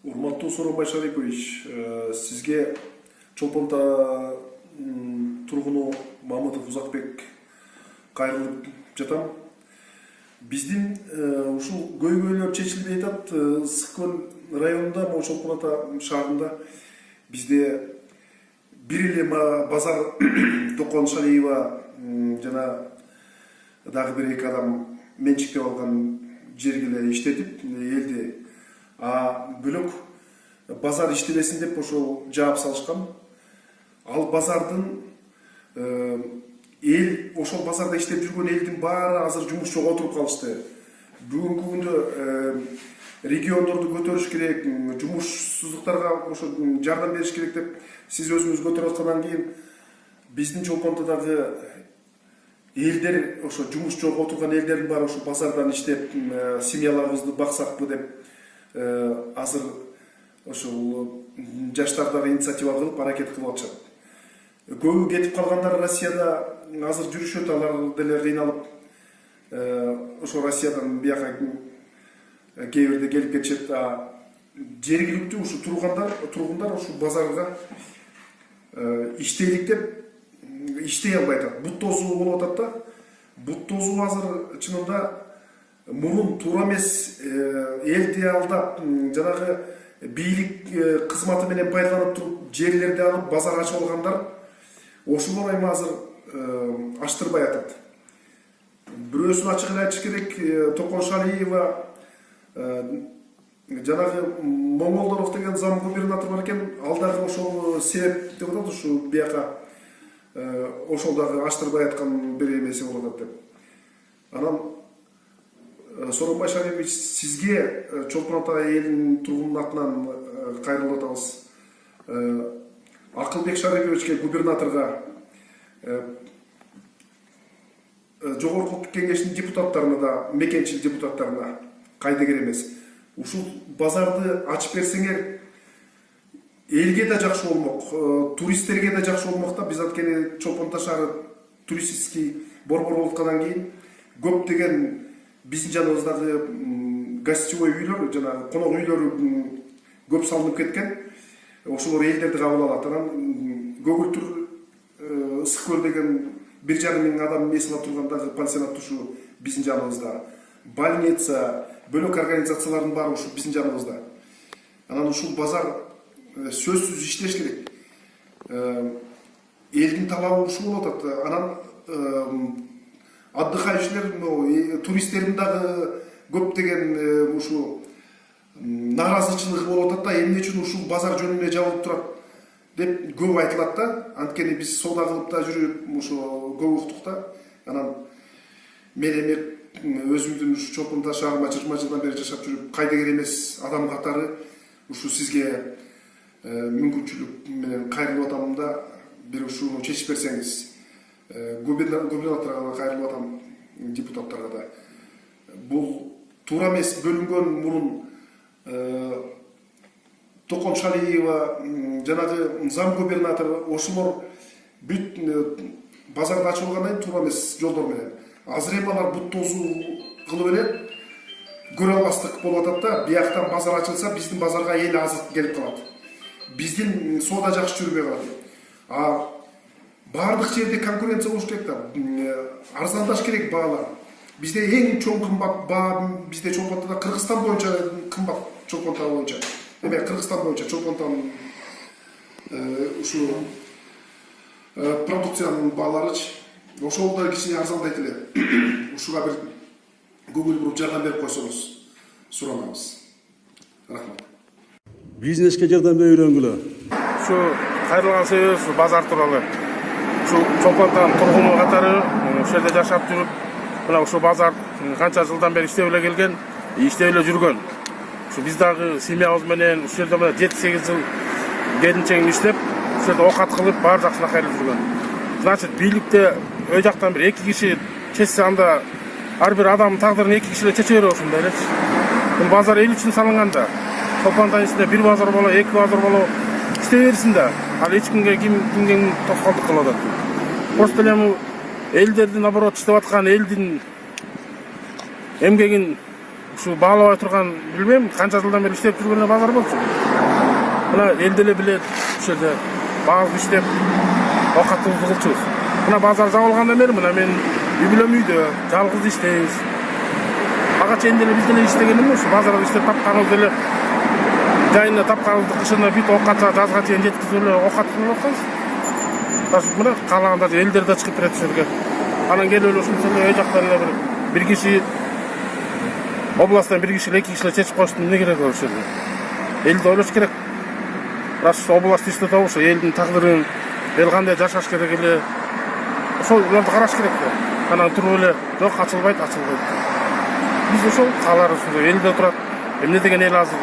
Урматтуу Сооронбай Шарипович, сизге Чолпон Ата тургуну Мамытов Узакбек кайрылып жатам. Биздин ушул көйгөйлөр чечилбей атат. Ысык көл районунда, Чолпон Ата шаарында бизде бир эле базар Токон Шалиева жана дагы бир эки адам менчиктеп алган жерге эле иштетип элди. Бөлөк базар иштебесин деп ошол жаап салышкан. Ал базардын эл ошол базарда иштеп жүргөн элдин баары азыр жумуш жок отуруп калышты. Бүгүнкү күндө региондорду көтөрүш керек, жумушсуздуктарга ошо жардам бериш керек деп сиз өзүңүз көтөрүп аткандан кийин биздин Чолпон Атадагы элдер ошо жумуш жок отурган элдердин баары ошо базардан иштеп семьяларыбызды баксакпы деп азыр ошол жаштар дагы инициатива кылып аракет кылып атышат. Көбү кетип калгандар Россияда азыр жүрүшөт, алар деле кыйналып ошо Россиядан бияка кээ бирде келип кетишет. Жергиликтүү ушу тургундар ушу базарга иштейлик деп иштей албай атат. Бут тозуу болуп атат да. Бут тозуу азыр чынында мурун туура эмес, элди алдап, жанагы бийлик кызматы менен пайдаланып туруп жерлерди алып базар ачып алгандар ошолор эми азыр аштырбай атат. Бирөөсүн ачык эле айтыш керек, Токон Шалиева жанагы Моңолдоров деген зам губернатор бар экен, ал дагы ошол себеп деп атат, ушу бияка ошол дагы аштырбай аткан бир эмеси болуп атат деп. Анан Сооронбай Шарипович, сизге Чолпон Ата элинин тургунунун атынан кайрылып атабыз. Акылбек Шариповичке, губернаторго, жогорку кеңештин депутаттарына да, мекенчил депутаттарына кайдыгер эмес. Ушул базарды ачып берсеңер, элге да жакшы болмок, туристтерге да жакшы болмок да. Биз анткени Чолпон Ата шаары туристический борбор болуп аткандан кийин көптөгөн биздин жаныбыздагы гостевой үйлөр, жана конок үйлөрү көп салынып кеткен. Ошолор элдерди кабыл алат. Анан Көгүлтүр Ысык көл деген 1,5 миң адам месила тургандагы пансионат ушу биздин жаныбызда. Больница, бөлөк организациялардын баары ушу биздин жаныбызда. Анан ушул базар сөзсүз иштеш керек. Элдин талабы ушул болуп атат. Анан отдыхающийлер, туристтердин дагы көптөгөн ушу нааразычылыгы болуп атат да. Эмне үчүн ушул базар жөнүнө жабылып турат деп көп айтылат да. Анткени биз соода кылып да жүрүп ошо көп уктук да. Анан мен эми өзүмдүн ушу Чолпон Ата шаарында 20 жылдан бери жашап жүрүп кайдыгер эмес адам катары ушу сизге мүмкүнчүлүк менен кайрылып атам да, бир ушуну чечип берсеңиз. Губернаторго кайрылып атам, депутаттарга да. Бул туура эмес, бөлүнгөн мурун Токон Шалиева, жанагы зам губернатор, ошолор бүт базарды ачып алгандан кийин туура эмес жолдор менен. Азыр эми алар бут тозуу кылып эле көрө албастык болуп атат да. Бияктан базар ачылса, биздин базарга эл азыр келип калат. Биздин соода жакшы жүрбөй калат. Бардык жерде конкуренция болуш керек да. Арзандаш керек баалар. Бизде эң чоң кымбат баа бизде Чолпон Атада, Кыргызстан боюнча кымбат. Чолпон Ата боюнча. Эме Кыргызстан боюнча Чолпон Атанын ушу продукциянын бааларычы ошол да кичине арзандайт эле. Ушуга бир көңүл буруп жардам берип койсоңуз суранабыз. Рахмат. Бизнеске жардам берип үйрөнгүлө. Ушу кайрылган себебибиз ушу базар тууралуу. Ушу Чолпон Атанын тургуну катары ушул жерде жашап жүрүп, мына ушу базар канча жылдан бери иштеп эле келген, иштеп эле жүргөн. Ушу биз дагы семьябыз менен ушул жерде мына 7-8 жыл келинчегин иштеп, ушул жерде окат кылып, баары жакшына кайрылып жүргөн. Значит, бийликте өй жактан бир 2 киши чечсе, анда ар бир адамдын тагдырын 2 киши эле чече берип ошондой элечи. Бул базар эл үчүн салынган да. Чолпон Атанын ичинде 1 базар боло, 2 базар боло иштей берсин да. Ал эч кимге кимге тоскоолдук кылып атат. Просто эле элдердин наоборот иштеп аткан элдин эмгегин ушу баалабай турган билбейм канча жылдан бери иштеп жүргөн базар болчу. Мына эл деле билет ушул жерде багып иштеп оокатыбызды кылчубуз. Мына базар жабылгандан бери мына мен үй бүлөм үйдө жалгыз иштейбиз. Ага чейин деле биз деле иштегенбиз, ушу базарда иштеп тапканыбыз деле жайына тапканыбызды кышына бүт оокатка жазга чейин жеткизип эле оокат кылып атканбыз. Мына каалаганда элдер да чыгып берет ушул жерге. Анан келип эле ушунча эле үй жактан эле бир киши областтан бир киши эле 2 киши чечип коюштун эмне кереги бар ушул жерде? Элди ойлош керек. Раз област иштетип ошо элдин тагдырын, эл кандай жашаш керек эле. Ошолорду караш керек да. Анан туруп эле жок ачылбайт. Биз ошол кааларыбыз элде турат. Эмне деген эл азыр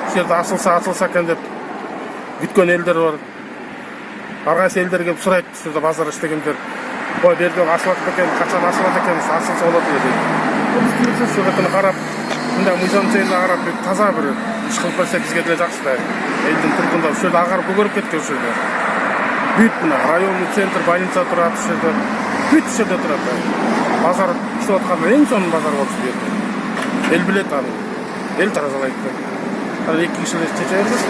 ушул жерде ачылса экен деп күткөн элдер бар. Ар кайсы элдер келип сурайт ушул жерде базар иштегендер. Ой, берде ачылат экен, качан ачылат экен, ачылса болот эле дейт. Биз ушул жерде карап, мындай мыйзам чейин карап таза бир иш кылып берсе бизге деле жакшы да. Элдин тургунда ушул жерде агарып көгөрүп кеткен ушул жерде. Бүт мына райондук центр больница турат ушул жерде. Бүт ушул жерде турат. Базар иштеп атканда эң сонун базар болчу дейт. Эл билет аны. Эл тазалайт да. Ал 2 киши чече бербес.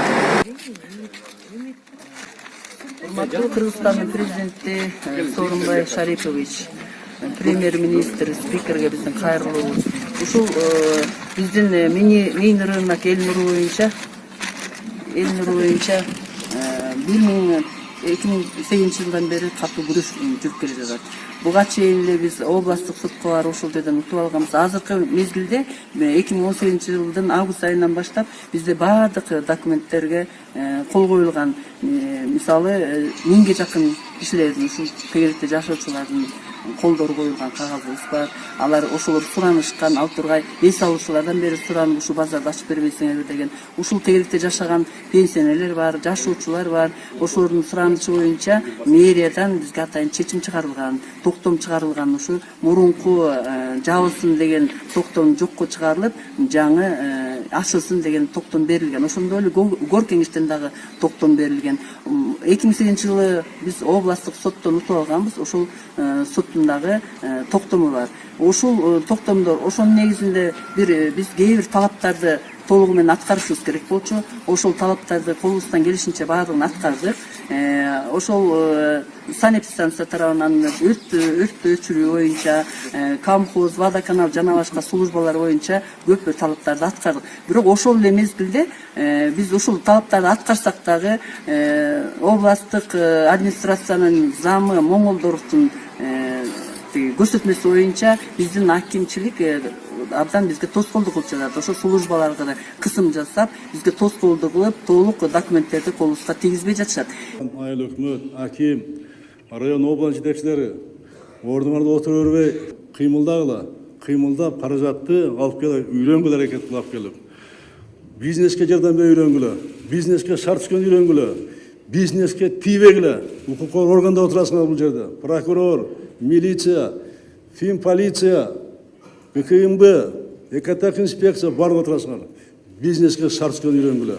Урматтуу Кыргызстандын президенти Сооронбай Шарипович, премьер-министр, спикерге биздин кайрылуу. Ушул биздин Мейн рынок эл нуру боюнча 2008 жылдан бери катуу күрөш жүрүп келе жатат. Буга чейин эле биз областтык сотко барып ошол жерден утуп алганбыз. Азыркы мезгилде 2018 жылдын август айынан баштап бизде баардык документтерге кол коюлган. Мисалы 1000ге жакын кишилердин ушул тегеректе жашоочулардын колдору коюлган кагазыбыз бар. Алар ошолор суранышкан, ал тургай эс алуучулардан бери суранып ушул базарды ачып бербейсиңерби деген. Ушул тегеректе жашаган пенсионерлер бар, жашоочулар бар. Ошолордун суранычы боюнча мэриядан бизге атайын чечим чыгарылган, токтом чыгарылган. Ушу мурунку жабылсын деген токтом жокко чыгарылып, жаңы ачылсын деген токтом берилген. Ошондой эле гор кеңештен дагы токтом берилген. 2008 жылы биз областтык соттон утуп алганбыз. Ошол соттун дагы токтому бар. Ушул токтомдор ошонун негизинде биз кээ бир талаптарды толугу менен аткарышыбыз керек болчу. Ошол талаптарды колубуздан келишинче баардыгын аткардык. Ошол санэпидстанция тарабынан өрттү өчүрүү боюнча, камхоз, водоканал жана башка службалар боюнча көп талаптарды аткардык. Бирок ошол эле мезгилде биз ушул талаптарды аткарсак дагы областтык администрациянын замы Моңолдоровдун көрсөтмөсү боюнча биздин акимчилик абдан бизге тоскоолдук кылып жатат. Ошо службаларга да кысым жасап, бизге тоскоолдук кылып, толук документтерди колубузга тийгизбей жатышат. Айыл өкмөт, аким, район область жетекчилери ордуңарда отура бербей кыймылдагыла, кыймылдап каражатты алып келип, үйрөнгүлө аракет кылып келип. Бизнеске жардам берип үйрөнгүлө, бизнеске шарт түзгөн үйрөнгүлө, бизнеске тийбегиле. Укук органда отурасыңар бул жерде. Прокурор, милиция, финполиция, БКМБ, экотек инспекция барлығы отырасыңар. Бизнеске шарт түзгөн үйрөнгүлө.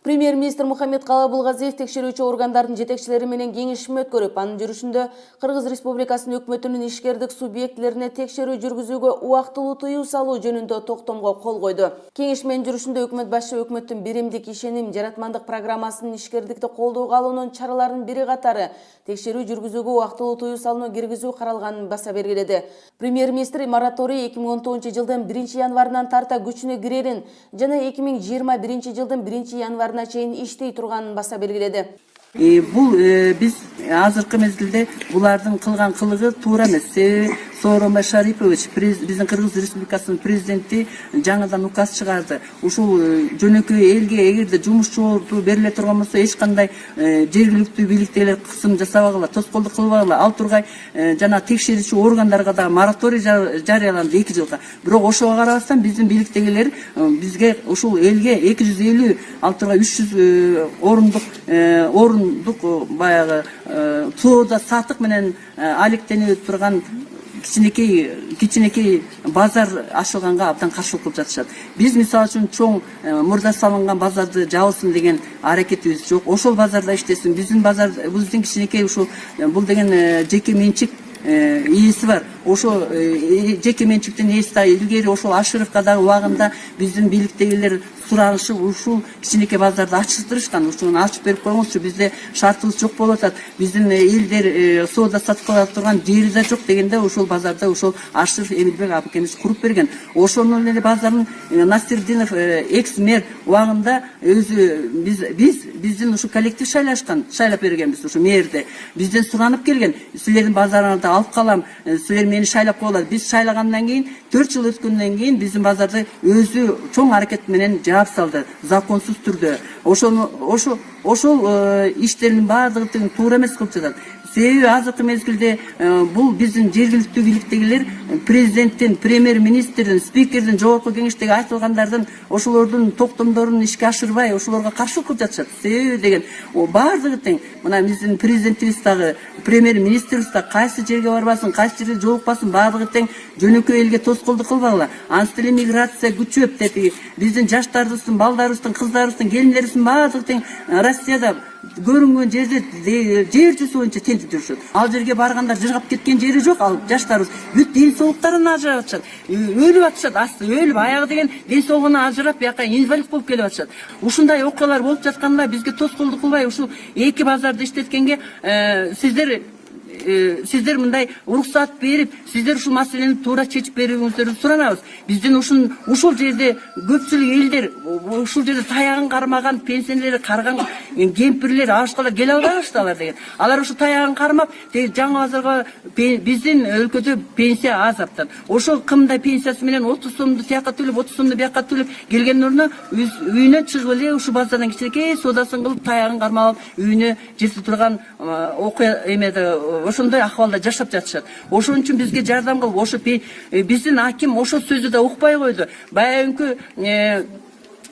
Премьер-министр Мухаммед Калабулгазиев текшерүүчү органдардын жетекчилери менен кеңешме өткөрүп, анын жүрүшүндө Кыргыз Республикасынын өкмөтүнүн ишкердик субъектилерине текшерүү жүргүзүүгө убактылуу тыюу салуу жөнүндө токтомго кол койду. Кеңешменин жүрүшүндө өкмөт башы өкмөттүн биримдик ишеним жаратмандык программасынын ишкердикти колдоого алуунун чараларынын бири катары текшерүү жүргүзүүгө убактылуу тыюу салууну киргизүү каралганын баса бергиледи. Премьер-министр мораторий 2019 жылдын 1 январынан тарта күчүнө кирерин жана 2021 жылдын 1 январына чейин иштей турганын баса белгиледи. Бул биз азыркы мезгилде булардын кылган кылыгы туура эмес. Сооронбай Шарипович биздин Кыргыз Республикасынын президенти жаңыдан указ чыгарды. Ушул жөнөкөй элге эгерде жумушчулорду бериле турган болсо эч кандай жергиликтүү бийликтегилер кысым жасабагыла, тоскоолдук кылбагыла. Ал тургай жана текшерүүчү органдарга да мораторий жарыяланды 2 жылга. Бирок ошого карабастан биздин бийликтегилер бизге ушул элге 250, ал тургай 300 орундук баягы соода сатык менен алектенип турган кичинекей базар ачылганга абдан каршылык кылып жатышат. Биз мисалы үчүн чоң мурда салынган базарды жабылсын деген аракетибиз жок. Ошол базарда иштесин. Биздин базар, биздин кичинекей ушул бул деген жеке менчик ээси бар. Ошо жеке менчиктин ээси да илгери ошол Ашыровкадагы убагында биздин бийликтегилер суранышып ушул кичинекей базарды ачтырышкан. Ушуну ачып берип коюңузчу, бизде шартыбыз жок болуп атат. Биздин элдер соода сатып кыла турган жери да жок дегенде ошол базарда ошол Ашыров Эмилбек абыкемич куруп берген. Ошонун эле базарын Насирдинов экс-мэр убагында өзү биздин ушу коллектив шайлап бергенбиз ушу мэрди. Бизден суранып келген, силердин базарыңарды алып калам, силер мени шайлап коелар. Биз шайлагандан кийин 4 жыл өткөндөн кийин биздин базарды өзү чоң аракет менен жаап салды, законсуз түрдө. Ошол иштердин баардыгы туура эмес кылып жатат. Себеби азыркы мезгилде бул биздин жергиликтүү бийликтегилер президенттин, премьер-министрдин, спикердин, жогорку кеңештеги айтылгандардын ошолордун токтомдорун ишке ашырбай, ошолорго каршылык кылып жатышат. Себеби деген баардыгы тең. Мына биздин президентибиз дагы, премьер-министрибиз да кайсы жерге барбасын, кайсы жерге жолукпасын, баардыгы тең жөнөкөй элге тоскоолдук кылбагыла. Анысы деле миграция күчөп деп, биздин жаштарыбыздын, балдарыбыздын, кыздарыбыздын, келиндерибиздин баардыгы тең Россияда көрүнгөн жерде жер жүзү боюнча тентип жүрүшөт. Ал жерге барганда жыргап кеткен жери жок. Ал жаштарыбыз бүт ден соолуктарын ажырап атышат. Өлүп атышат, асты өлүп, аягы деген ден соолугуна ажырап, бияка инвалид болуп келип атышат. Ушундай окуялар болуп жатканда бизге тоскоолдук кылбай, ушул эки базарды иштеткенге сиздер мындай уруксат берип, сиздер ушул маселени туура чечип берүүңүздөрдү суранабыз. Биздин ушул жерде көпчүлүк элдер, ушул жерде таягын кармаган пенсионерлери карган кемпирлер, ашкалар келе албаштылар деген. Алар ушу таягын кармап, жаңы базарга биздин өлкөдө пенсия аз аптан. Ошол кымдай пенсиясы менен 30 сомду тияка төлөп, 30 сомду бияка төлөп келген ордуна үйүнө чыгып эле ушу базардан кичинекей соодасын кылып, таягын кармап, үйүнө жете турган окуя эмеде ошондой акыбалда жашап жатышат. Ошон үчүн бизге жардам кылып, ошо биздин аким ошол сөздү да укпай койду. Баягы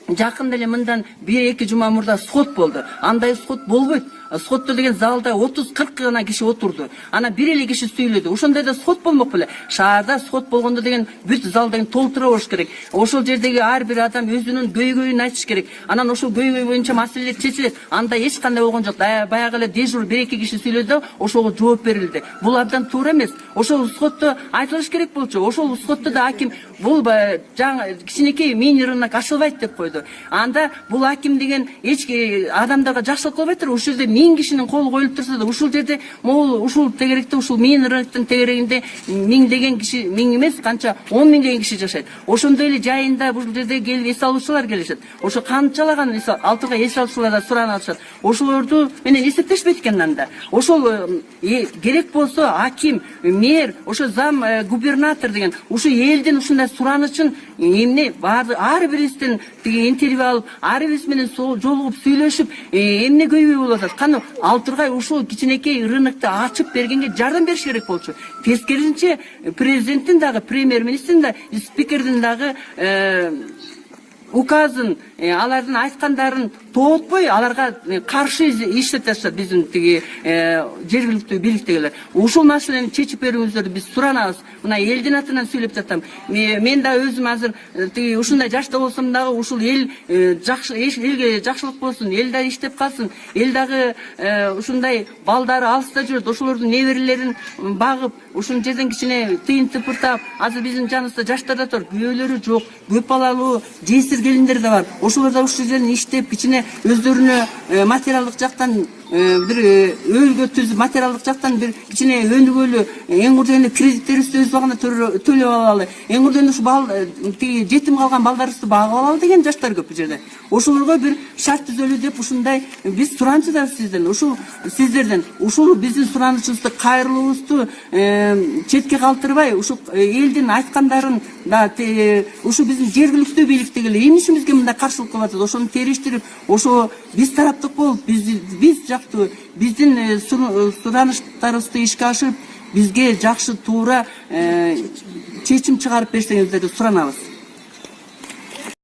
жакында эле мындан 1-2 жума мурда сот болду. Андай сот болбойт. Сотто деген залда 30-40 гана киши отурду. Ана бир эле киши сүйлөдү. Ошондойда сот болмок беле. Шаарда сот болгондо деген бүт залды толтура болуш керек. Ошол жердеги ар бир адам өзүнүн көйгөйүн айтыш керек. Анан ошол көйгөй боюнча маселелер чечилет. Анда эч кандай болгон жок. Баягы эле дежур 1-2 киши сүйлөдү да ошого жооп берилди. Бул абдан туура эмес. Ошол сотто айтылыш керек болчу. Ошол сотто да аким бул жаңы кичинекей мини рынок ачылбайт деп койду. Анда бул аким деген эч адамдарга жакшылык кылбайт. Ошол жерде 1000 кишинин колу коюлуп турса да, ушул жерде могул ушул тегеректе, ушул мини рыноктун тегерегинде 1000 деген киши, 1000 эмес, канча 10 000 деген киши жашайт. Ошондой эле жайында бул жерде келип эс алуучулар келишет. Ошо канчалаган алтыга эс алуучулардан суранып алышат. Ошолорду менен эсептешпейт экен анда. Ошол керек болсо аким, мэр, ошо зам губернатор деген ушу элдин ушундай суранычын эмне ар бирибизден интервью алып, ар бирибиз менен жолугуп сүйлөшүп, эмне көйгөй болуп атат. Каны ал тургай ушул кичинекей рынокту ачып бергенге жардам бериш керек болчу. Тескерисинче президенттин дагы, премьер-министрдин да, спикердин дагы указын, алардын айткандарын тоотпой, аларга каршы иштеп жатышат биздин жергиликтүү бийликтегилер. Ушул маселени чечип берүүңүздөрдү биз суранабыз. Мына элдин атынан сүйлөп жатам. Мен да өзүм азыр ушундай жашта болсом дагы ушул эл элге жакшылык болсун, эл да иштеп калсын, эл дагы ушундай балдары алыста жүрөт, ошолордун неберелерин багып, ушул жерден кичине тыйын тыпыртап, азыр биздин жаныбызда жаштар да бар, күйөөлөрү жок, көп балалуу жесир келиндер да бар. Ошолор да ушул жерден иштеп, кичине өздөрүнө материалдык жактан бир өйгө түзүп, материалдык жактан бир кичине өнүгөлү, эң урден кредиттерибизди өз убагында төлөп алалы, эң урден ушул жетим калган балдарыбызды багып алалы деген жаштар көп бул жерде. Ошолорго бир шарт түзөлү деп ушундай биз суранчыбыз сиздерден. Ушул биздин суранычыбызды, кайрылуубузду четке калтырбай, ушул элдин айткандарын да ушу биздин жергиликтүү бийликтегилер эмне үчүн бизге мындай каршылык кылып атат, ошону териштирип, ошо биз тараптык болуп, биз жактуу биздин суранычтарыбызды ишке ашырып, бизге жакшы туура чечим чыгарып берсеңиздерди суранабыз.